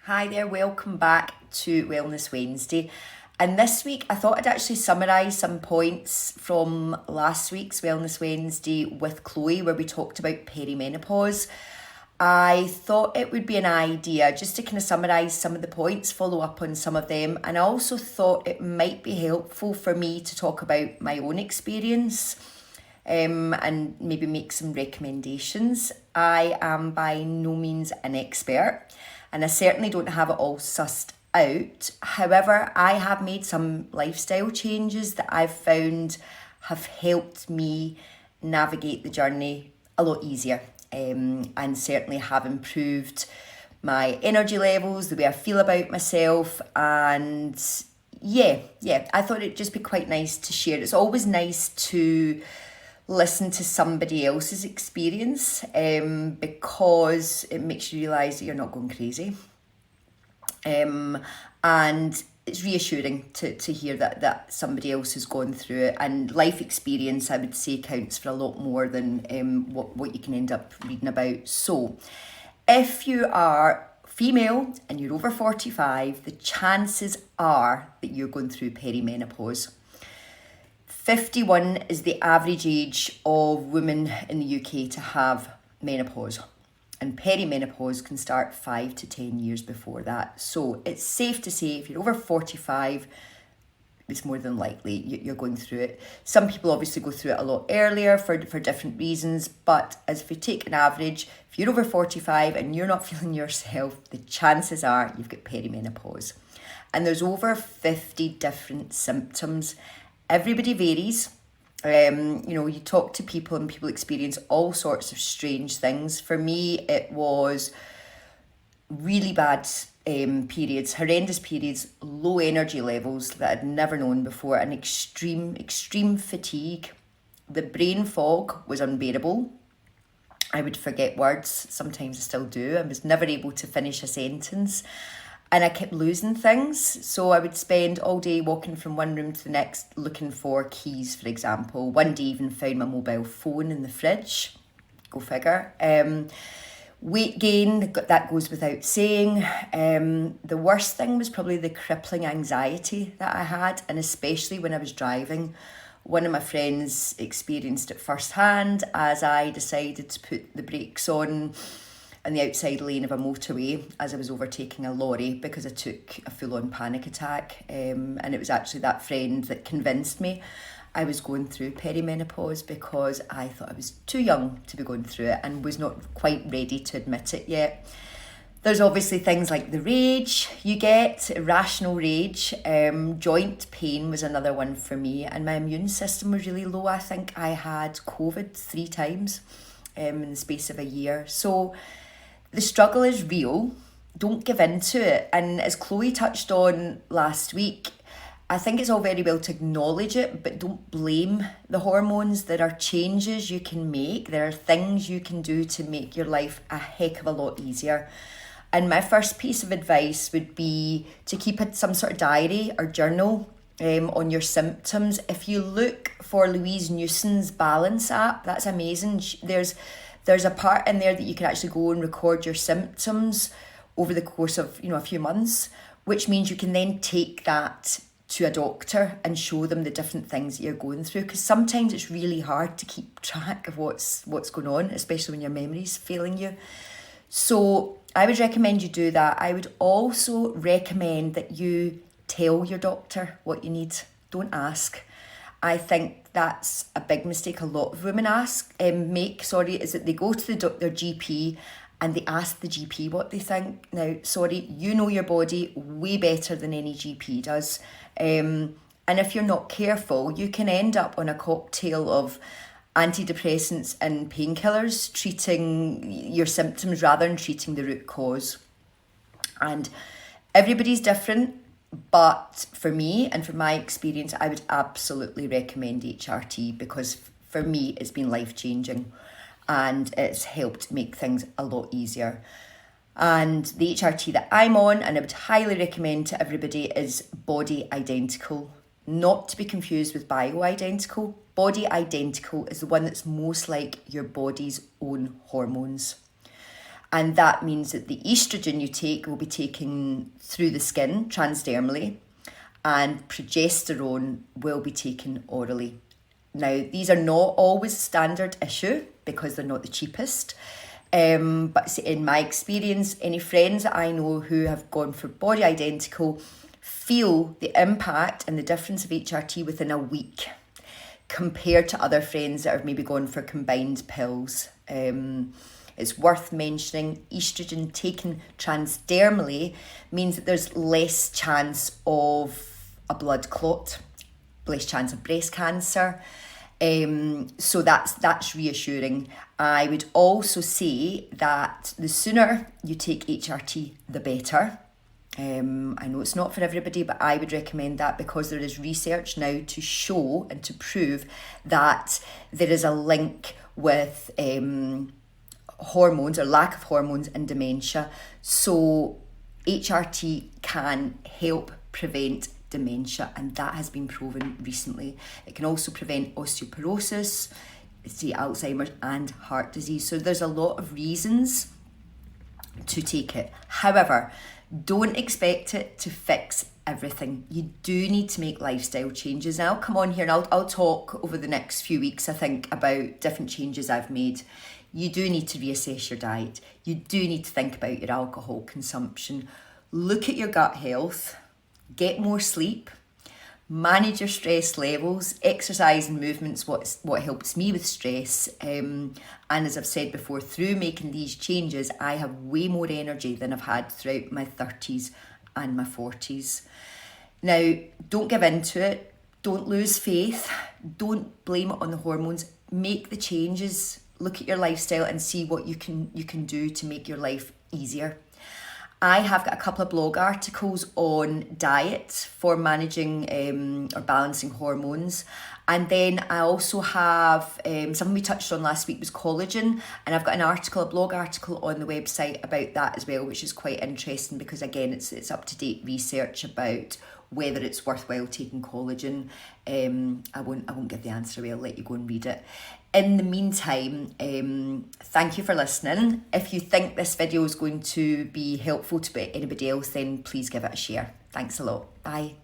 Hi there, welcome back to Wellness Wednesday. And this week I thought I'd actually summarise some points from last week's Wellness Wednesday with Chloe, where we talked about perimenopause. I thought it would be an idea just to kind of summarise some of the points, follow up on some of them, and I also thought it might be helpful for me to talk about my own experience and maybe make some recommendations. I am by no means an expert, and I certainly don't have it all sussed out. However, I have made some lifestyle changes that I've found have helped me navigate the journey a lot easier, and certainly have improved my energy levels, the way I feel about myself, and yeah, I thought it'd just be quite nice to share. It's always nice to listen to somebody else's experience because it makes you realise that you're not going crazy. And it's reassuring to hear that somebody else has gone through it. And life experience, I would say, counts for a lot more than what you can end up reading about. So if you are female and you're over 45, the chances are that you're going through perimenopause. 51 is the average age of women in the UK to have menopause, and perimenopause can start 5 to 10 years before that. So it's safe to say if you're over 45, it's more than likely you're going through it. Some people obviously go through it a lot earlier for different reasons, but as if we take an average, if you're over 45 and you're not feeling yourself, the chances are you've got perimenopause. And there's over 50 different symptoms. Everybody varies. You talk to people and people experience all sorts of strange things. For me, it was really bad periods, horrendous periods, low energy levels that I'd never known before, and extreme fatigue. The brain fog was unbearable. I would forget words, sometimes I still do. I was never able to finish a sentence. And I kept losing things. So I would spend all day walking from one room to the next looking for keys, for example. One day even found my mobile phone in the fridge. Go figure. Weight gain, that goes without saying. The worst thing was probably the crippling anxiety that I had, and especially when I was driving. One of my friends experienced it firsthand as I decided to put the brakes on in the outside lane of a motorway as I was overtaking a lorry because I took a full-on panic attack, and it was actually that friend that convinced me I was going through perimenopause because I thought I was too young to be going through it and was not quite ready to admit it yet. There's obviously things like the rage you get, irrational rage. Joint pain was another one for me, and my immune system was really low. I think I had COVID 3 times in the space of a year. So the struggle is real. Don't give in to it. And as Chloe touched on last week, I think it's all very well to acknowledge it, but don't blame the hormones. There are changes you can make. There are things you can do to make your life a heck of a lot easier. And my first piece of advice would be to keep some sort of diary or journal on your symptoms. If you look for Louise Newson's Balance app, that's amazing. There's a part in there that you can actually go and record your symptoms over the course of, a few months, which means you can then take that to a doctor and show them the different things that you're going through. Because sometimes it's really hard to keep track of what's going on, especially when your memory's failing you. So I would recommend you do that. I would also recommend that you tell your doctor what you need. Don't ask. I think that's a big mistake a lot of women make, is that they go to their GP and they ask the GP what they think. Now, you know your body way better than any GP does. And if you're not careful, you can end up on a cocktail of antidepressants and painkillers treating your symptoms rather than treating the root cause. And everybody's different. But for me and from my experience, I would absolutely recommend HRT because for me, it's been life-changing and it's helped make things a lot easier. And the HRT that I'm on, and I would highly recommend to everybody, is Body Identical. Not to be confused with Bioidentical. Body Identical is the one that's most like your body's own hormones. And that means that the estrogen you take will be taken through the skin transdermally, and progesterone will be taken orally. Now, these are not always a standard issue because they're not the cheapest. But in my experience, any friends that I know who have gone for body identical feel the impact and the difference of HRT within a week compared to other friends that have maybe gone for combined pills. It's worth mentioning estrogen taken transdermally means that there's less chance of a blood clot, less chance of breast cancer. So that's reassuring. I would also say that the sooner you take HRT, the better. I know it's not for everybody, but I would recommend that because there is research now to show and to prove that there is a link with hormones or lack of hormones and dementia. So HRT can help prevent dementia, and that has been proven recently. It can also prevent osteoporosis, Alzheimer's and heart disease. So there's a lot of reasons to take it. However, don't expect it to fix everything. You do need to make lifestyle changes. And I'll come on here and I'll talk over the next few weeks, I think, about different changes I've made. You do need to reassess your diet. You do need to think about your alcohol consumption. Look at your gut health. Get more sleep. Manage your stress levels. Exercise and movement's what helps me with stress. And as I've said before, through making these changes, I have way more energy than I've had throughout my 30s and my 40s. Now, don't give in to it. Don't lose faith. Don't blame it on the hormones. Make the changes. Look at your lifestyle and see what you can do to make your life easier. I have got a couple of blog articles on diet for managing or balancing hormones. And then I also have, something we touched on last week was collagen. And I've got a blog article on the website about that as well, which is quite interesting because again, it's up-to-date research about whether it's worthwhile taking collagen. I won't give the answer away, I'll let you go and read it. In the meantime, thank you for listening. If you think this video is going to be helpful to anybody else, then please give it a share. Thanks a lot. Bye.